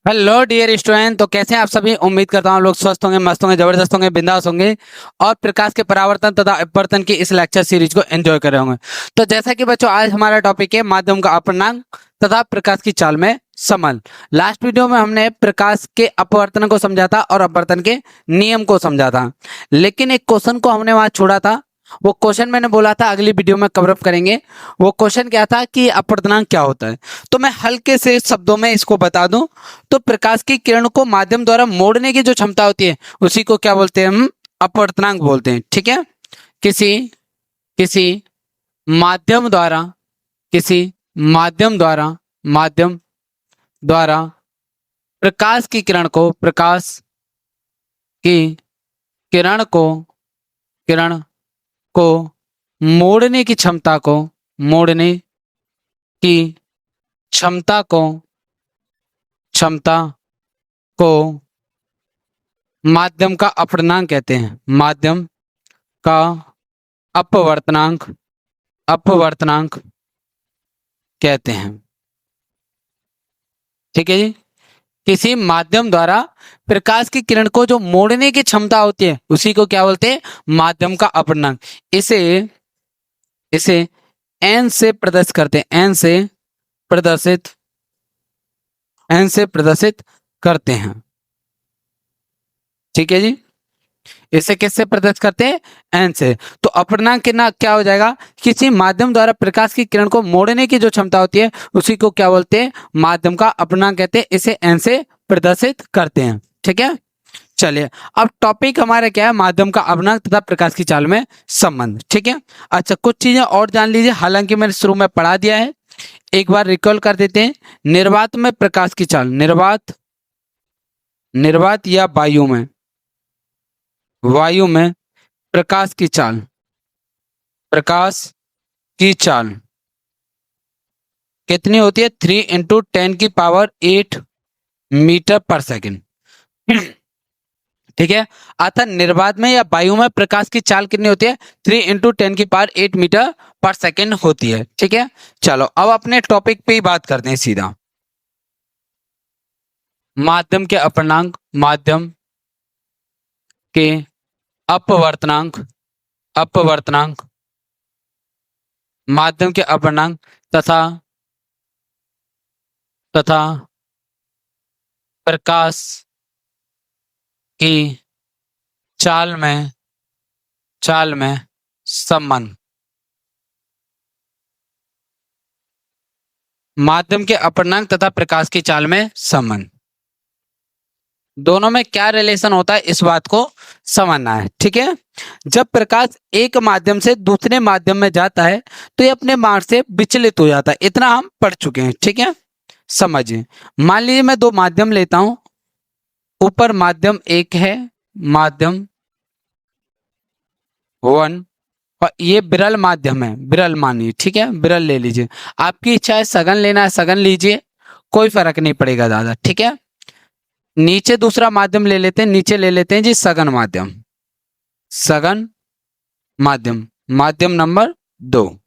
Hello dear student. तो कैसे हैं आप सभी? उम्मीद करता हूँ आप लोग स्वस्थ होंगे, मस्त होंगे, जबरदस्त होंगे, बिंदास होंगे और प्रकाश के परावर्तन तथा अपवर्तन की इस लेक्चर सीरीज को एंजॉय कर रहे होंगे। तो जैसा कि बच्चों, आज हमारा टॉपिक है माध्यम का अपूर्णांक तथा प्रकाश की चाल में संबंध। लास्ट वीडियो में हमने प्रकाश के अपवर्तन को समझा था और अपवर्तन के नियम को समझा था, लेकिन एक क्वेश्चन को हमने वहां छोड़ा था। वो क्वेश्चन मैंने बोला था अगली वीडियो में कवर अप करेंगे। वो क्वेश्चन क्या था कि अपवर्तनांक क्या होता है। तो मैं हल्के से शब्दों में इसको बता दूं तो प्रकाश की किरण को माध्यम द्वारा मोड़ने की जो क्षमता होती है उसी को क्या बोलते हैं? हम अपवर्तनांक बोलते हैं। ठीक है। किसी किसी माध्यम द्वारा किसी माध्यम द्वारा प्रकाश की किरण को किरण को मोड़ने की क्षमता को माध्यम का अपवर्तनांक कहते हैं। माध्यम का अपवर्तनांक अपवर्तनांक कहते हैं। ठीक है जी। किसी माध्यम द्वारा प्रकाश की किरण को जो मोड़ने की क्षमता होती है उसी को क्या बोलते हैं? माध्यम का अपवर्तनांक। इसे इसे एन से प्रदर्शित करते हैं। एन से प्रदर्शित करते हैं। ठीक है जी। इसे किससे प्रदर्शित करते हैं? एन से। तो अपवर्तनांक कितना क्या हो जाएगा? किसी माध्यम द्वारा प्रकाश की किरण को मोड़ने की जो क्षमता होती है उसी को क्या बोलते हैं? माध्यम का अपवर्तनांक कहते हैं। इसे एन से प्रदर्शित करते हैं। ठीक है। चलिए, अब टॉपिक हमारा क्या है? माध्यम का अपवर्तनांक तथा प्रकाश की चाल में संबंध। ठीक है। अच्छा, कुछ चीजें और जान लीजिए, हालांकि मैंने शुरू में पढ़ा दिया है, एक बार रिकॉल कर देते हैं। निर्वात में प्रकाश की चाल, निर्वात या वायु में प्रकाश की चाल कितनी होती है? 3 × 10⁸ मीटर पर सेकेंड। ठीक है। अतः निर्वात में या वायु में प्रकाश की चाल कितनी होती है? 3 × 10⁸ मीटर पर सेकेंड होती है। ठीक है। चलो, अब अपने टॉपिक पे ही बात करते हैं सीधा। माध्यम के अपवर्तनांक, माध्यम के अपवर्तनांक माध्यम के अपवर्तनांक तथा प्रकाश की चाल में संबंध। माध्यम के अपवर्तनांक तथा प्रकाश की चाल में संबंध, दोनों में क्या रिलेशन होता है इस बात को समझना है। ठीक है। जब प्रकाश एक माध्यम से दूसरे माध्यम में जाता है तो ये अपने मार्ग से विचलित हो जाता है। इतना हम पढ़ चुके हैं। ठीक है। समझिए, मान लीजिए मैं दो माध्यम लेता हूं। ऊपर माध्यम एक है, माध्यम 1, और ये विरल माध्यम है, विरल मानिए। ठीक है, विरल ले लीजिए। आपकी इच्छा है सघन लेना है, सघन लीजिए, कोई फर्क नहीं पड़ेगा दादा। ठीक है। नीचे दूसरा माध्यम ले लेते हैं, नीचे ले लेते हैं जी सघन माध्यम माध्यम नंबर 2।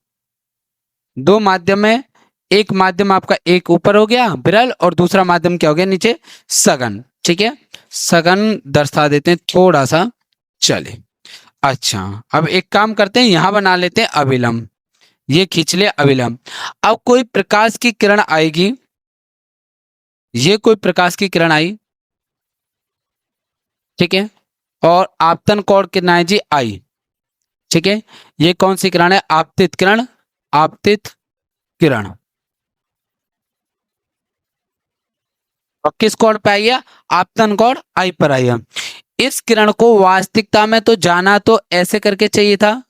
दो माध्यम में एक माध्यम आपका एक ऊपर हो गया विरल, और दूसरा माध्यम क्या हो गया? नीचे सघन। ठीक है। सघन दर्शा देते हैं थोड़ा सा। चले, अच्छा, अब एक काम करते हैं, यहां बना लेते हैं अभिलंब। ये खींच ले अभिलंब। अब कोई प्रकाश की किरण आएगी, ये कोई प्रकाश की किरण आई। ठीक है। और आपतन कोण कितना है जी? आई। ठीक है। ये कौन सी किरण है? आपतित किरण। और किस कोण पे आई है? आपतन कोण आई पर आई है। इस किरण को वास्तविकता में तो जाना तो ऐसे करके चाहिए था,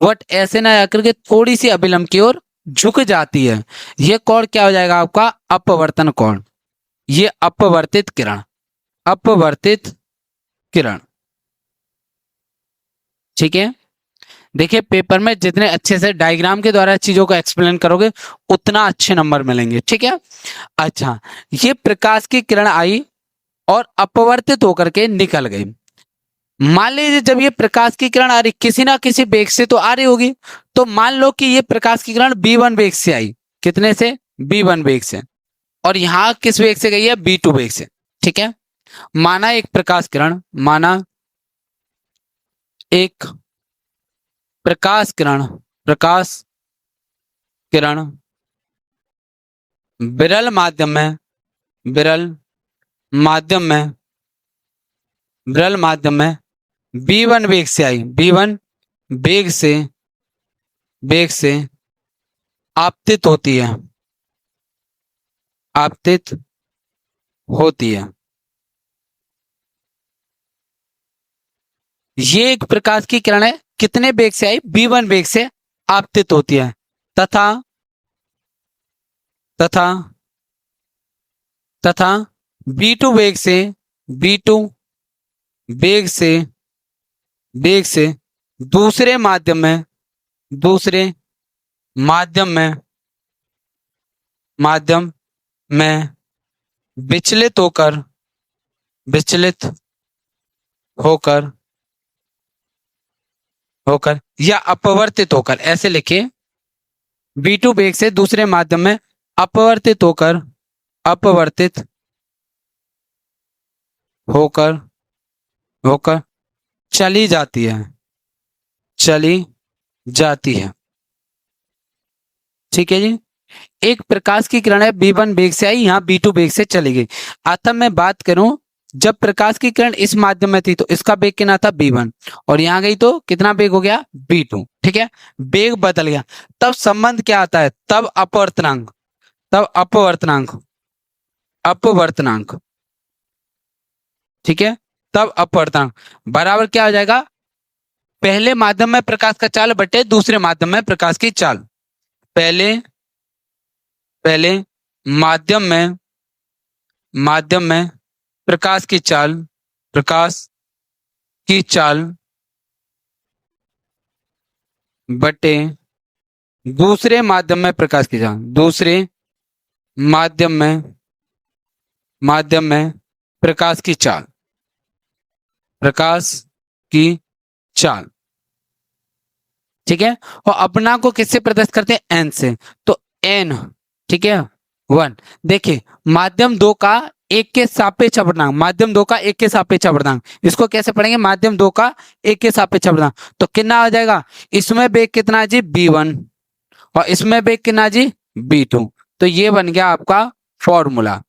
बट ऐसे ना जाकर के थोड़ी सी अभिलंब की ओर झुक जाती है। यह कोण क्या हो जाएगा आपका? अपवर्तन कोण। ये अपवर्तित किरण। ठीक है। देखिए, पेपर में जितने अच्छे से डायग्राम के द्वारा चीजों को एक्सप्लेन करोगे उतना अच्छे नंबर मिलेंगे। ठीक है। अच्छा, ये प्रकाश की किरण आई और अपवर्तित होकर के निकल गई। मान लीजिए जब ये प्रकाश की किरण आ रही, किसी ना किसी वेग से तो आ रही होगी, तो मान लो कि ये प्रकाश की किरण b1 वेग से आई। कितने से? b1 वेग से। और यहां किस वेग से गई है, b2 वेग से। ठीक है, माना एक प्रकाश किरण, माना एक प्रकाश किरण, प्रकाश किरण विरल माध्यम में, विरल माध्यम में, विरल माध्यम में b1 वेग से आई, b1 वेग से, वेग से आपतित होती है, आपतित होती है। ये एक प्रकाश की किरण है, कितने वेग से आई, b1 वेग से आपतित होती है, तथा तथा तथा b2 वेग से, b2 वेग से, वेग से दूसरे माध्यम में, दूसरे माध्यम में, माध्यम में विचलित होकर, विचलित होकर, होकर या अपवर्तित होकर, ऐसे लिखिए, b2 वेग से दूसरे माध्यम में अपवर्तित होकर, अपवर्तित होकर, होकर चली जाती है, चली जाती है। ठीक है जी, एक प्रकाश की किरण है, b1 वेग से आई, यहां b2 वेग से चली गई। अतः मैं बात करूं, जब प्रकाश की किरण इस माध्यम में थी तो इसका वेग कितना था, b1, और यहां गई तो कितना वेग हो गया, b2। ठीक है, वेग बदल गया, तब संबंध क्या आता है, तब अपवर्तनांक, तब अपवर्तनांक, अपवर्तनांक, ठीक है, तब अपवर्तनांक बराबर क्या हो जाएगा, पहले माध्यम में प्रकाश का चाल बटे दूसरे माध्यम में प्रकाश की चाल। पहले, पहले माध्यम में, माध्यम में प्रकाश की चाल, प्रकाश की चाल बटे दूसरे माध्यम में प्रकाश की चाल, दूसरे माध्यम में, माध्यम में प्रकाश की चाल, प्रकाश की चाल। ठीक है, और अपना को किससे प्रदर्शित करते हैं, एन से, तो एन, ठीक है, 1। देखिए माध्यम 2 का एक के सापेक्ष अपवर्तनांक, माध्यम 2 का एक के सापेक्ष अपवर्तनांक, इसको कैसे पढ़ेंगे, माध्यम 2 का एक के सापेक्ष अपवर्तनांक, तो कितना आ जाएगा, इसमें वेग कितना जी, b1, और इसमें वेग कितना जी, b2। तो ये बन गया आपका फॉर्मूला।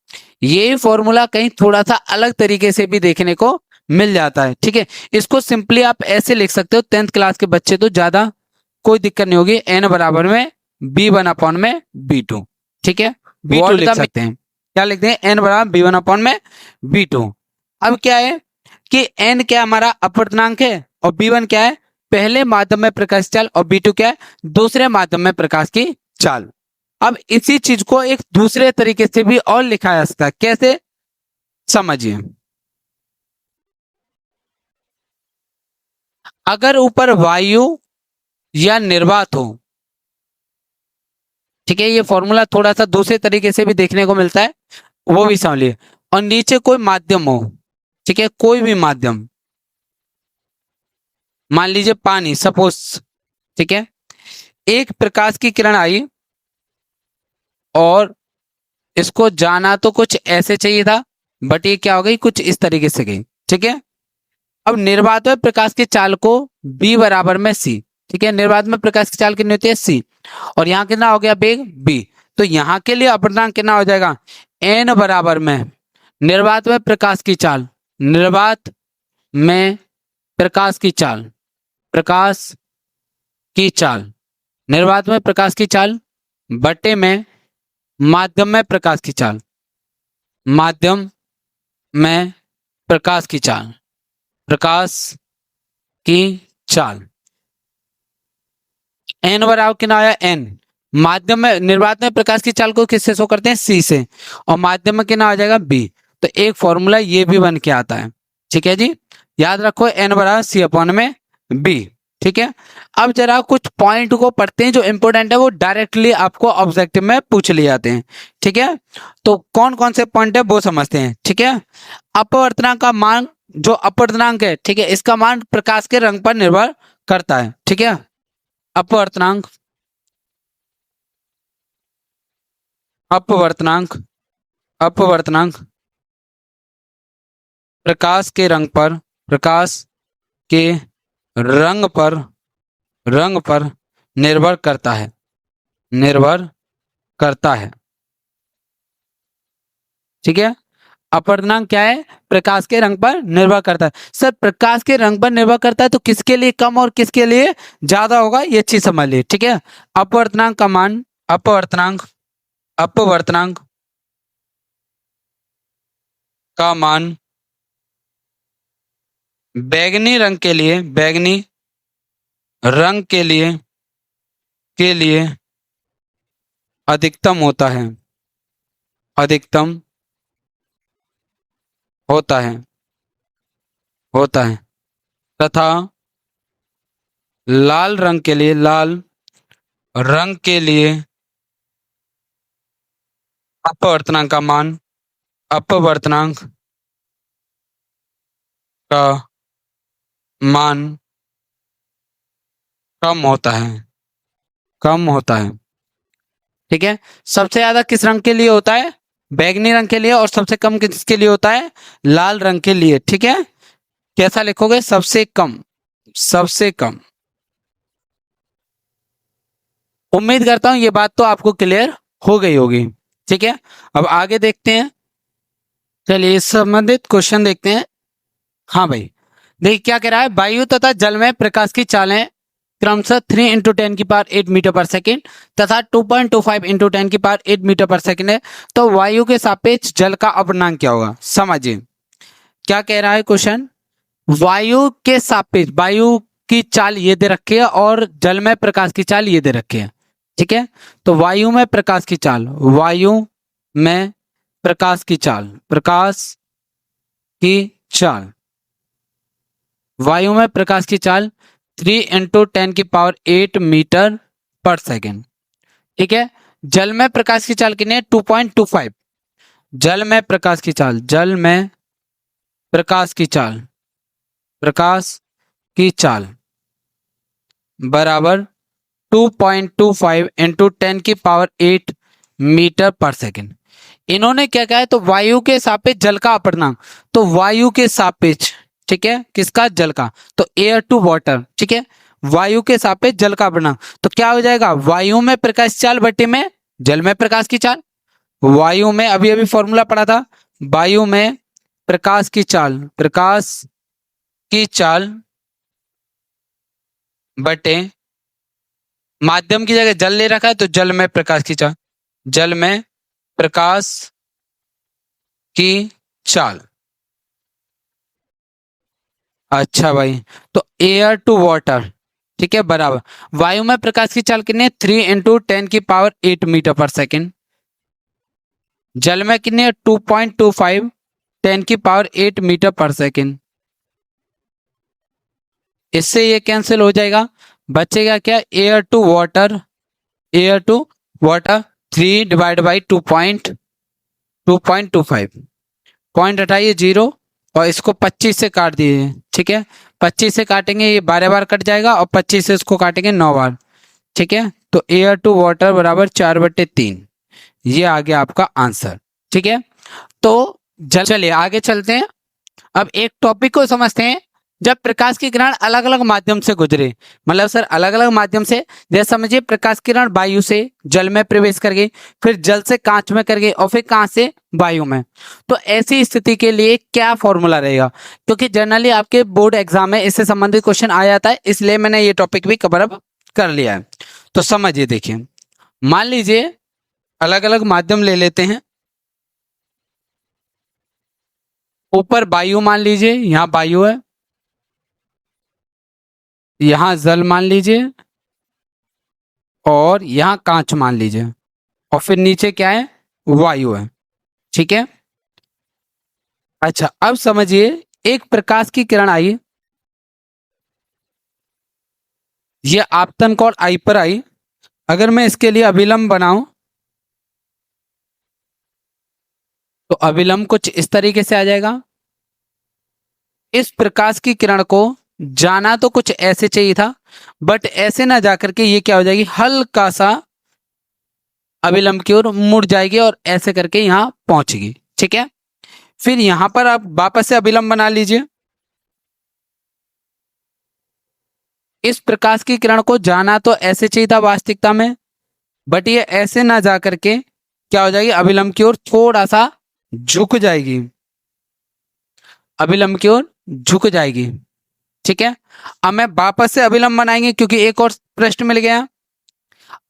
ये फॉर्मूला कहीं थोड़ा सा अलग तरीके से भी देखने को मिल जाता है। ठीक है, इसको सिंपली आप ऐसे लिख सकते हो, 10th क्लास के बच्चे तो ज्यादा कोई दिक्कत नहीं होगी, एन बराबर में b1 अपॉन में b2। ठीक है, b2 लिख सकते हैं, क्या लिखते हैं, एन बराबर b1 अपॉन में b2। अब क्या है कि एन क्या हमारा अपवर्तनांक है और b1 क्या है, पहले माध्यम में प्रकाश की चाल, और b2 क्या है, दूसरे माध्यम में प्रकाश की चाल। अब इसी चीज को एक दूसरे तरीके से भी और लिखा जा सकता है, कैसे, समझिए। अगर ऊपर वायु या निर्वात हो, ठीक है, ये फॉर्मूला थोड़ा सा दूसरे तरीके से भी देखने को मिलता है, वो भी समझ लिए, और नीचे कोई माध्यम हो, ठीक है, कोई भी माध्यम, मान लीजिए पानी सपोज, ठीक है, एक प्रकाश की किरण आई और इसको जाना तो कुछ ऐसे चाहिए था, बट ये क्या हो गई, कुछ इस तरीके से गई। ठीक है, अब निर्वात में प्रकाश की चाल को b बराबर में c, ठीक है, निर्वात में प्रकाश की चाल कितनी होती है, c, और यहाँ कितना हो गया वेग b, तो यहाँ के लिए अपवर्तनांक कितना हो जाएगा, n बराबर में निर्वात में प्रकाश की चाल, निर्वात में प्रकाश की चाल, प्रकाश की चाल, निर्वात में प्रकाश की चाल बटे में माध्यम में प्रकाश की चाल, माध्यम में प्रकाश की चाल, प्रकाश की चाल। एन बराबर कितना आया, एन, माध्यम में निर्वात में प्रकाश की चाल को किससे शो करते हैं, सी से, और माध्यम में कितना आ जाएगा, बी। तो एक फॉर्मूला ये भी बन के आता है। ठीक है जी, याद रखो एन बराबर सी अपॉन में बी। ठीक है, अब जरा कुछ पॉइंट को पढ़ते हैं जो इंपॉर्टेंट है, वो डायरेक्टली आपको ऑब्जेक्टिव में पूछ लिए जाते हैं। ठीक है, तो कौन कौन से पॉइंट है वो समझते हैं। ठीक है, अपवर्तनांक का मान, जो अपवर्तनांक है, ठीक है, इसका मान प्रकाश के रंग पर निर्भर करता है। ठीक है, अपवर्तनांक, अपवर्तनांक अपवर्तनांक प्रकाश के रंग पर, प्रकाश के रंग पर निर्भर करता है, निर्भर करता है। ठीक है, अपवर्तनांक क्या है? प्रकाश के रंग पर निर्भर करता है। सर प्रकाश के रंग पर निर्भर करता है तो किसके लिए कम और किसके लिए ज्यादा होगा, ये चीज समझ लीजिए। ठीक है, अपवर्तनांक का मान, अपवर्तनांक का मान बैगनी रंग के लिए, बैगनी रंग के लिए अधिकतम होता है, अधिकतम होता है, होता है, तथा लाल रंग के लिए, लाल रंग के लिए अपवर्तनांक का मान, अपवर्तनांक का मान कम होता है, कम होता है। ठीक है, सबसे ज्यादा किस रंग के लिए होता है? बैगनी रंग के लिए, और सबसे कम किसके लिए होता है? लाल रंग के लिए। ठीक है, कैसा लिखोगे? सबसे कम, सबसे कम। उम्मीद करता हूं ये बात तो आपको क्लियर हो गई होगी। ठीक है, अब आगे देखते हैं। चलिए इस संबंधित क्वेश्चन देखते हैं। हाँ भाई, देखिए क्या कह रहा है, वायु तथा जल में प्रकाश की चालें क्रमशः 3 इंटू 10 की पावर 8 मीटर पर सेकेंड तथा 2.25 इंटू 10 की पावर 8 मीटर पर सेकेंड है, तो वायु के सापेक्ष जल का अपवर्तनांक क्या होगा? समझिए क्या कह रहा है क्वेश्चन। वायु के सापेक्ष, वायु की चाल ये दे रखी है और जल में प्रकाश की चाल ये दे रखी है। ठीक है, तो वायु में प्रकाश की चाल, वायु में प्रकाश की चाल, प्रकाश की चाल, वायु में प्रकाश की चाल 3 इंटू 10 की पावर 8 मीटर पर सेकेंड। ठीक है, जल में प्रकाश की चाल कितनी है? 2.25। जल में प्रकाश की चाल, जल में प्रकाश की चाल, प्रकाश की चाल बराबर 2.25 इंटू 10 की पावर 8 मीटर पर सेकेंड। इन्होंने क्या कहा है? तो वायु के सापेक्ष जल का अपवर्तनांक, तो वायु के सापेक्ष, ठीक है, किसका? जल का, तो एयर टू वाटर। ठीक है, वायु के सापेक्ष जल का अपवर्तनांक, तो क्या हो जाएगा? वायु में प्रकाश चाल बटे में जल में प्रकाश की चाल। वायु में अभी अभी फॉर्मूला पढ़ा था, वायु में प्रकाश की चाल, प्रकाश की चाल बटे माध्यम की जगह जल ले रखा है तो जल में प्रकाश की चाल, जल में प्रकाश की चाल। अच्छा भाई, तो एयर टू वाटर, ठीक है, बराबर वायु में प्रकाश की चाल कितनी है? 3 इंटू 10 की पावर 8 मीटर पर सेकेंड। जल में कितनी है? 2.25 10 की पावर 8 मीटर पर सेकेंड। इससे ये कैंसिल हो जाएगा, बचेगा क्या? Air to water, air to water 3 divide by 2.25 point हटाइए 0 और इसको 25 से काट दीजिए। ठीक है, 25 से काटेंगे ये 12 बार कट जाएगा और 25 से इसको काटेंगे 9 बार। ठीक है, तो एयर टू वाटर बराबर 4/3, ये आ गया आपका आंसर। ठीक है, तो चलिए आगे चलते हैं। अब एक टॉपिक को समझते हैं, जब प्रकाश की किरण अलग अलग माध्यम से गुजरे, मतलब सर अलग अलग माध्यम से, जैसे समझिए प्रकाश किरण वायु से जल में प्रवेश कर गई, फिर जल से कांच में कर गई और फिर कांच से वायु में, तो ऐसी स्थिति के लिए क्या फॉर्मूला रहेगा? क्योंकि जनरली आपके बोर्ड एग्जाम में इससे संबंधित क्वेश्चन आ जाता है, इसलिए मैंने ये टॉपिक भी कवर अप कर लिया है। तो समझिए, देखिए मान लीजिए अलग अलग माध्यम ले लेते हैं। ऊपर वायु मान लीजिए, यहाँ वायु है, यहां जल मान लीजिए और यहां कांच मान लीजिए, और फिर नीचे क्या है? वायु है। ठीक है, अच्छा अब समझिए एक प्रकाश की किरण आई, ये आपतन कोण आई पर आई। अगर मैं इसके लिए अभिलंब बनाऊं तो अभिलंब कुछ इस तरीके से आ जाएगा। इस प्रकाश की किरण को जाना तो कुछ ऐसे चाहिए था, बट ऐसे ना जाकर के ये क्या हो जाएगी? हल्का सा अभिलंब की ओर मुड़ जाएगी और ऐसे करके यहाँ पहुंचेगी। ठीक है, फिर यहाँ पर आप वापस से अभिलंब बना लीजिए। इस प्रकाश की किरण को जाना तो ऐसे चाहिए था वास्तविकता में, बट ये ऐसे ना जा करके क्या हो जाएगी, अभिलंब की ओर थोड़ा सा झुक जाएगी, अभिलंब की ओर झुक जाएगी। ठीक है, अब मैं वापस से अभिलंब बनाएंगे क्योंकि एक और पृष्ठ मिल गया।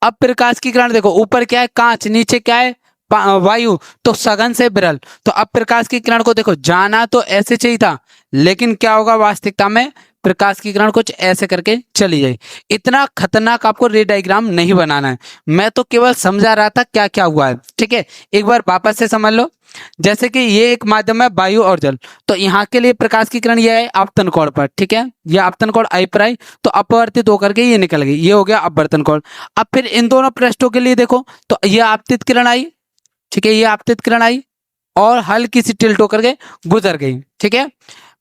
अब प्रकाश की किरण देखो, ऊपर क्या है कांच, नीचे क्या है वायु, तो सघन से विरल। तो अब प्रकाश की किरण को देखो, जाना तो ऐसे चाहिए था, लेकिन क्या होगा वास्तविकता में, प्रकाश की किरण कुछ ऐसे करके चली जाए। इतना खतरनाक आपको रे डायग्राम नहीं बनाना है, मैं तो केवल समझा रहा था क्या क्या हुआ है। ठीक है, एक बार वापस से समझ लो। जैसे कि ये एक माध्यम है वायु और जल, तो यहाँ के लिए प्रकाश की किरण ये है आपतन कोण पर। ठीक है, ये आपतन कोण आई पर आई तो अपवर्तित होकर के ये निकल गई, ये हो गया अपवर्तन कोण। अब फिर इन दोनों पृष्ठों के लिए देखो, तो ये आपतित किरण आई। ठीक है, ये आपतित किरण आई और हल्की सी टिल्ट होकर के गुजर गई। ठीक है,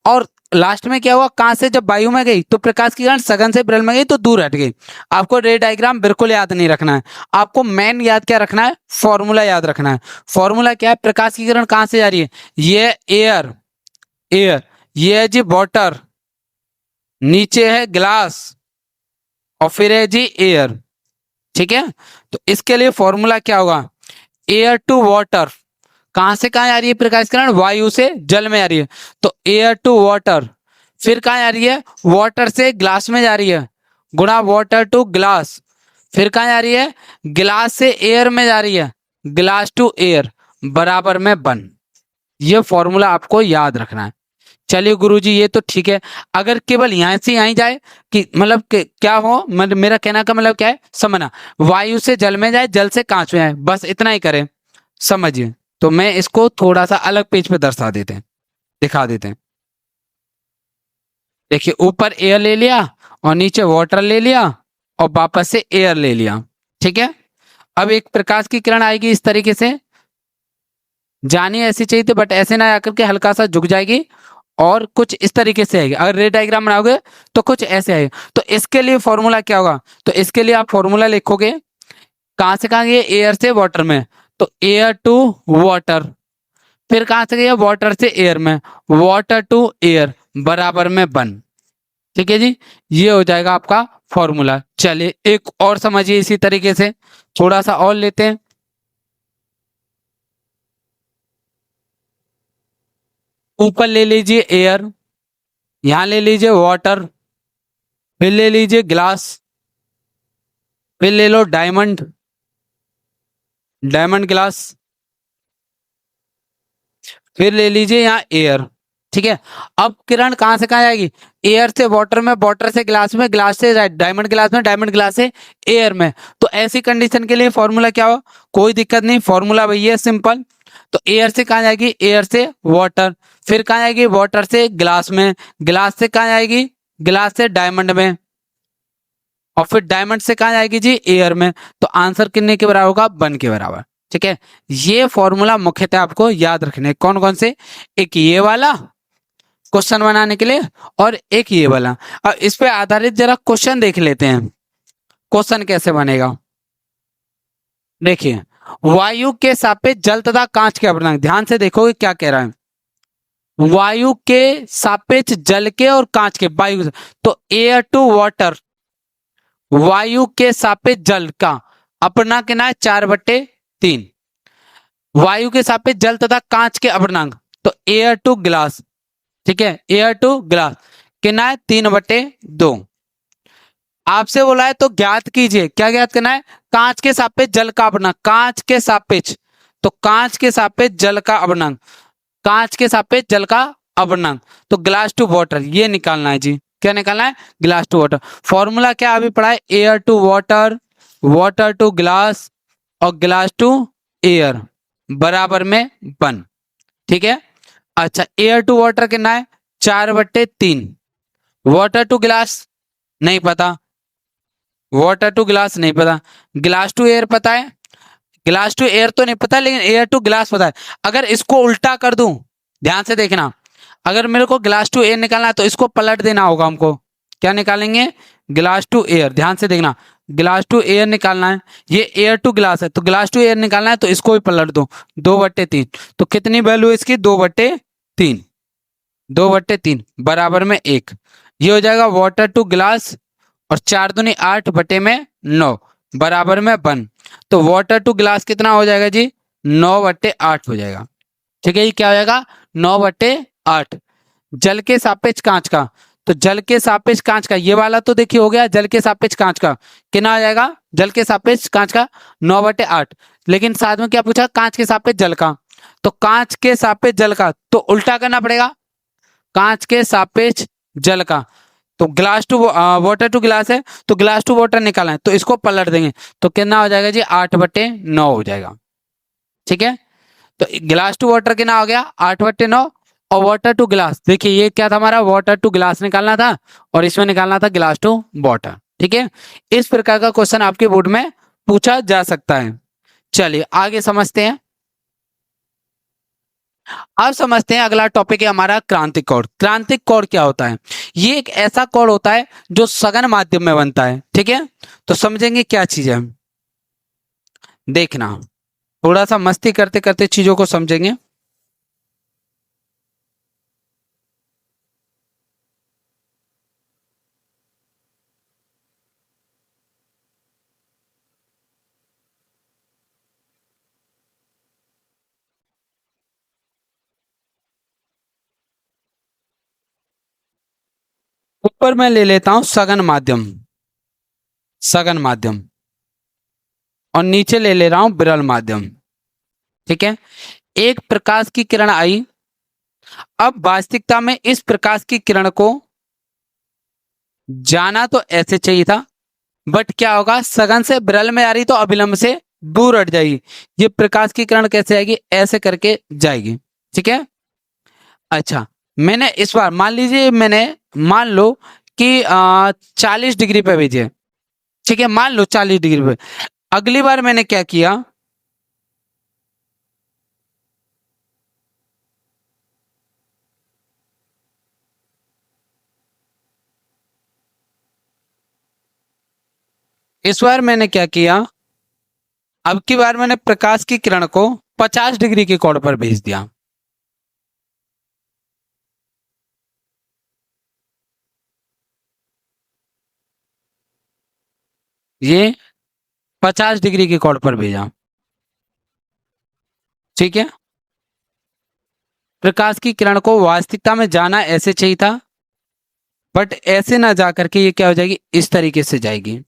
और लास्ट में क्या हुआ, कहां से जब वायु में गई तो प्रकाश की किरण सघन से विरल में गई तो दूर हट गई। आपको रे डायग्राम बिल्कुल याद नहीं रखना है, आपको मेन याद क्या रखना है, फॉर्मूला याद रखना है। फॉर्मूला क्या है, प्रकाश की किरण कहां से जा रही है, ये एयर, एयर, ये है जी वाटर, नीचे है ग्लास और फिर है जी एयर। ठीक है, तो इसके लिए फॉर्मूला क्या होगा, एयर टू वाटर, कहां से कहां आ रही है प्रकाश किरण, वायु से जल में आ रही है, तो एयर टू वाटर। फिर कहां आ रही है, वाटर से ग्लास में जा रही है, गुणा वाटर टू ग्लास। फिर कहां आ रही है, ग्लास से एयर में जा रही है, ग्लास टू एयर बराबर में 1। ये फॉर्मूला आपको याद रखना है। चलिए गुरुजी ये तो ठीक है, अगर केवल यहाँ से यहाँ जाए कि मतलब क्या हो, मतलब मेरा कहना का मतलब क्या है समझना, वायु से जल में जाए, जल से कांच में जाए, बस इतना ही करें, समझिए। तो मैं इसको थोड़ा सा अलग पेज पे दर्शा देते हैं, दिखा देते हैं। देखिए ऊपर एयर ले लिया और नीचे वाटर ले लिया और वापस से एयर ले लिया। ठीक है, अब एक प्रकाश की किरण आएगी इस तरीके से, जानी ऐसी चाहिए थी बट ऐसे ना आकर के हल्का सा झुक जाएगी और कुछ इस तरीके से आएगी। अगर रे डायग्राम बनाओगे तो कुछ ऐसे आएगा। तो इसके लिए फॉर्मूला क्या होगा, तो इसके लिए आप फॉर्मूला लिखोगे, कहां से कहां गए, एयर से वाटर में, तो एयर टू वाटर। फिर कहां से गया, वाटर से एयर में, वाटर टू एयर बराबर में 1। ठीक है जी, ये हो जाएगा आपका फॉर्मूला। चलिए एक और समझिए इसी तरीके से, थोड़ा सा और लेते हैं। ऊपर ले लीजिए एयर, यहां ले लीजिए वाटर, फिर ले लीजिए ग्लास, फिर ले लो डायमंड, डायमंड ग्लास, फिर ले लीजिए यहाँ एयर। ठीक है, अब किरण कहां से कहां जाएगी, एयर से वाटर में, वाटर से ग्लास में, ग्लास से डायमंड ग्लास में, डायमंड ग्लास से एयर में। तो ऐसी कंडीशन के लिए फॉर्मूला क्या हो, कोई दिक्कत नहीं, फॉर्मूला वही है सिंपल। तो एयर से कहां जाएगी, एयर से वाटर, फिर कहां जाएगी, वाटर से ग्लास में, ग्लास से कहां जाएगी, ग्लास से डायमंड में, और फिर डायमंड से कहां जाएगी जी, एयर में। तो आंसर कितने के बराबर होगा, 1 के बराबर। ठीक है, ये फॉर्मूला मुख्यतः आपको याद रखने, कौन कौन से, एक ये वाला क्वेश्चन बनाने के लिए और एक ये वाला। अब इस पे आधारित जरा क्वेश्चन देख लेते हैं, क्वेश्चन कैसे बनेगा। देखिए, वायु के सापेक्ष जल तथा कांच के अपवर्तनांक, ध्यान से देखोगे क्या कह रहा है, वायु के सापेक्ष जल के और कांच के, वायु तो एयर टू वाटर, वायु के सापेक्ष जल का अपवर्तनांक कितना है, 4/3। वायु के सापेक्ष जल तथा कांच के अपवर्तनांक, तो एयर टू ग्लास, ठीक है, एयर टू ग्लास कितना है, 3/2। आपसे बोला है तो ज्ञात कीजिए, क्या ज्ञात करना है, कांच के सापेक्ष जल का अपवर्तनांक, कांच के सापेक्ष, तो कांच के सापेक्ष जल का अपवर्तनांक, कांच के सापेक्ष जल का अपवर्तनांक, तो ग्लास टू वाटर ये निकालना है जी, क्या निकालना है, ग्लास टू वाटर। फॉर्मूला क्या अभी पढ़ा है, air to water, water to glass और ग्लास टू एयर बराबर में 1। ठीक है, अच्छा एयर टू वाटर कितना है, 4/3, वाटर टू ग्लास नहीं पता, वाटर टू ग्लास नहीं पता, ग्लास टू एयर पता है, ग्लास टू एयर तो नहीं पता लेकिन एयर टू ग्लास पता है। अगर इसको उल्टा कर दूं, ध्यान से देखना, अगर मेरे को ग्लास टू एयर निकालना है तो इसको पलट देना होगा हमको, क्या निकालेंगे, ग्लास टू एयर, ध्यान से देखना, ग्लास टू एयर निकालना है, ये एयर टू ग्लास है तो ग्लास टू एयर निकालना है, तो इसको भी पलट दो, 2/3। तो कितनी वैल्यू इसकी, 2/3, 2/3 बराबर में 1। ये हो जाएगा वाटर टू ग्लास, और 4×8 बराबर में 1। तो वाटर टू ग्लास कितना हो जाएगा जी, 9/8 हो जाएगा। ठीक है, ये क्या हो जाएगा, 9/8। जल के सापेक्ष कांच का, तो जल के सापेक्ष कांच का ये वाला तो देखिए हो गया, जल के सापेक्ष कांच का कितना आ जाएगा, जल के सापेक्ष कांच का 9/8। लेकिन साथ में क्या पूछा, कांच के सापेक्ष जल का, तो कांच के सापेक्ष जल का तो उल्टा करना पड़ेगा, कांच के सापेक्ष जल का। तो glass to water to glass है, तो ग्लास टू वाटर निकालना है, तो इसको पलट देंगे, तो कितना हो जाएगा जी, 8/9 हो जाएगा। ठीक है, तो ग्लास टू वाटर कितना हो गया, 8/9। और वाटर टू ग्लास, देखिए ये क्या था हमारा, वाटर टू ग्लास निकालना था, और इसमें निकालना था ग्लास टू वाटर। ठीक है, इस प्रकार का क्वेश्चन आपके बोर्ड में पूछा जा सकता है। चलिए आगे समझते हैं। अब समझते हैं, अगला टॉपिक है हमारा क्रांतिक कोण। क्रांतिक कोण क्या होता है, ये एक ऐसा कोण होता है जो सघन माध्यम में बनता है। ठीक है, तो समझेंगे क्या चीज है, देखना, थोड़ा सा मस्ती करते करते चीजों को समझेंगे। ऊपर मैं ले लेता हूं सघन माध्यम, सघन माध्यम, और नीचे ले ले रहा हूं विरल माध्यम। ठीक है, एक प्रकाश की किरण आई, अब वास्तविकता में इस प्रकाश की किरण को जाना तो ऐसे चाहिए था, बट क्या होगा, सघन से विरल में आ रही तो अभिलंब से दूर हट जाएगी। ये प्रकाश की किरण कैसे आएगी, ऐसे करके जाएगी। ठीक है, अच्छा, मैंने इस बार मान लीजिए, मैंने मान लो कि 40 डिग्री पे भेजे। ठीक है, मान लो 40 डिग्री पे। अगली बार मैंने क्या किया, इस बार मैंने क्या किया, अब की बार मैंने प्रकाश की किरण को 50 डिग्री के कोण पर भेज दिया। ये 50 डिग्री के कोण पर भेजा। ठीक है, प्रकाश की किरण को वास्तविकता में जाना ऐसे चाहिए था, बट ऐसे ना जा करके ये क्या हो जाएगी, इस तरीके से जाएगी।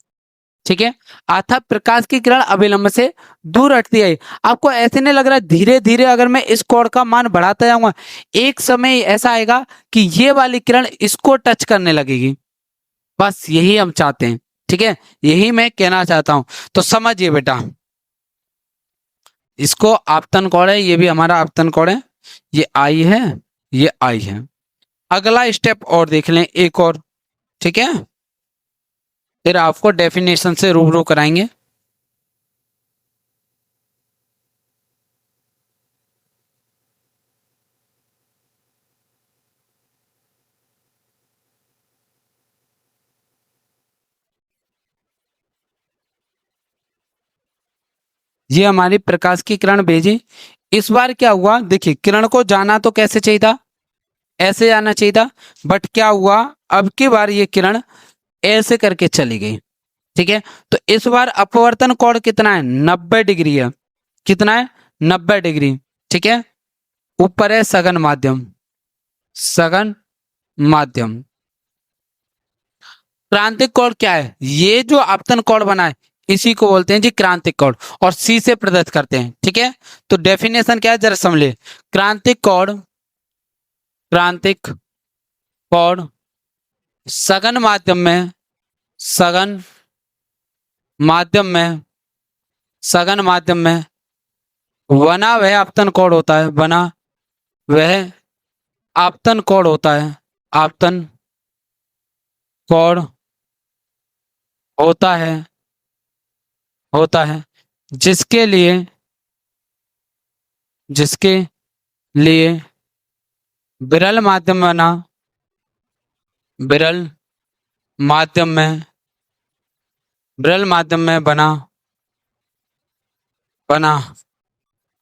ठीक है, अर्थात प्रकाश की किरण अभिलंब से दूर हटती है। आपको ऐसे नहीं लग रहा, धीरे धीरे अगर मैं इस कोण का मान बढ़ाता जाऊंगा, एक समय ऐसा आएगा कि ये वाली किरण इसको टच करने लगेगी। बस यही हम चाहते हैं। ठीक है, यही मैं कहना चाहता हूं। तो समझिए बेटा, इसको आपतन कोण है, ये भी हमारा आपतन कोण है, ये आई है, ये आई है। अगला स्टेप और देख लें एक और। ठीक है, फिर आपको डेफिनेशन से रूबरू कराएंगे। ये हमारी प्रकाश की किरण भेजी। इस बार क्या हुआ, देखिए किरण को जाना तो कैसे चाहिए था, ऐसे जाना चाहिए था, बट क्या हुआ, अब की बार ये किरण ऐसे करके चली गई। ठीक है, तो इस बार अपवर्तन कोण कितना है, 90 डिग्री है। कितना है, 90 डिग्री। ठीक है, ऊपर है सघन माध्यम, सघन माध्यम। क्रांतिक कोण क्या है, ये जो आपतन कोण बना है इसी को बोलते हैं जी क्रांतिक कोण, और सी से प्रदत्त करते हैं। ठीक है, तो डेफिनेशन क्या है जरा समझ ले। क्रांतिक कोण, क्रांतिक कोण सघन माध्यम में, सघन माध्यम में, सघन माध्यम में बना वह आपतन कोण होता है, बना वह आपतन कोण होता है, आपतन कोण होता है, होता है, जिसके लिए, जिसके लिए विरल माध्यम बना, विरल माध्यम में विरल माध्यम में बना बना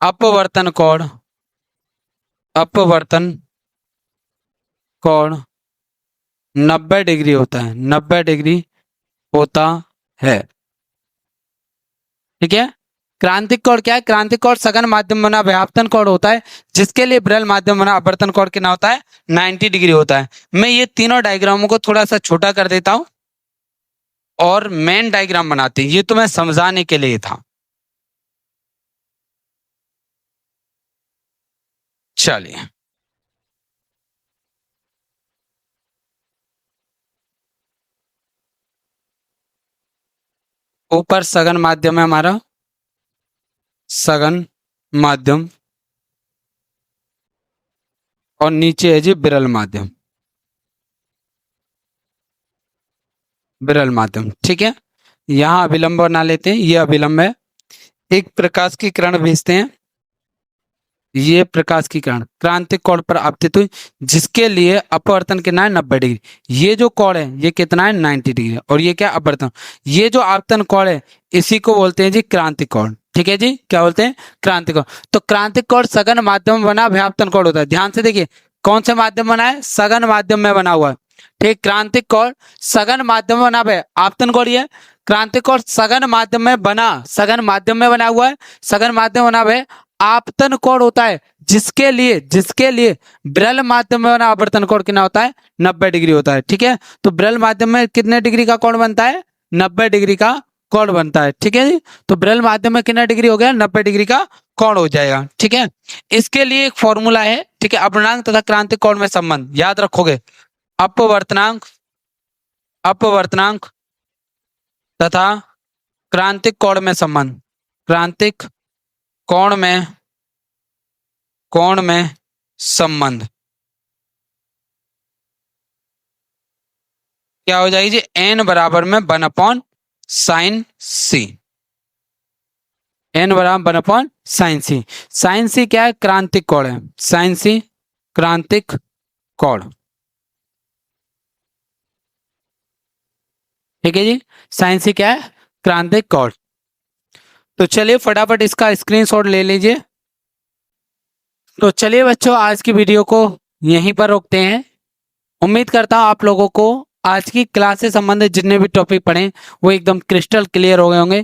अपवर्तन कोण, अपवर्तन कोण 90 डिग्री होता है, 90 डिग्री होता है। ठीक है। क्रांतिक कोण क्या है? क्रांतिक कोण सघन माध्यम बना व्यापतन कोण होता है, जिसके लिए विरल माध्यम बना अपवर्तन कोण कितना होता है? 90 डिग्री होता है। मैं ये तीनों डायग्रामों को थोड़ा सा छोटा कर देता हूं और मेन डायग्राम बनाते हैं। ये तो मैं समझाने के लिए था। चलिए, ऊपर सघन माध्यम है हमारा, सघन माध्यम, और नीचे है जी विरल माध्यम, विरल माध्यम। ठीक है। यहां अभिलंब बना लेते हैं, ये अभिलंब है। एक प्रकाश की किरण भेजते हैं, ये प्रकाश की किरण क्रांतिक कोण पर आपतित हुई, जिसके लिए अपवर्तन कितना है? 90 डिग्री। ये जो कोण है ये कितना है? 90 डिग्री। और ये क्या? अपवर्तन। ये जो आपतन कोण है इसी को बोलते हैं जी क्रांतिक कोण। ठीक है जी, क्या बोलते हैं? क्रांतिक कोण। तो क्रांतिक कोण सघन माध्यम बना व्यापतन कोण होता है। ध्यान से देखिए, कौन से माध्यम बना है? सघन माध्यम में बना हुआ है। ठीक, क्रांतिक कोण सघन माध्यम में बना है। आपतन कोण ये क्रांतिक कोण सघन माध्यम में बना, सघन माध्यम में बना हुआ है, सघन माध्यम बना है। आपतन कोण होता है, जिसके लिए विरल माध्यम में बना आवर्तन कोण कितना होता है? 90 डिग्री होता है। ठीक है। तो विरल माध्यम में कितने डिग्री का कोण बनता है? 90 डिग्री का कोण बनता है। ठीक है जी। तो विरल माध्यम में कितना डिग्री हो गया? 90 डिग्री का कोण हो जाएगा। ठीक है। इसके लिए एक फॉर्मूला है। ठीक है। अपवर्तनांक तथा क्रांतिक कोण में संबंध याद रखोगे। अपवर्तनांक, अपवर्तनांक तथा क्रांतिक कोण में संबंध, क्रांतिक कोण में संबंध क्या हो जाएगी जी? n बराबर में 1 साइन सी, n बराबर 1 साइन सी। साइन सी क्या है? क्रांतिक कोण है, साइन सी क्रांतिक कोण। ठीक है जी। साइन सी क्या है? क्रांतिक कोण। तो चलिए फटाफट इसका स्क्रीनशॉट ले लीजिए। तो चलिए बच्चों, आज की वीडियो को यहीं पर रोकते हैं। उम्मीद करता हूँ आप लोगों को आज की क्लास से संबंधित जितने भी टॉपिक पढ़े वो एकदम क्रिस्टल क्लियर हो गए होंगे।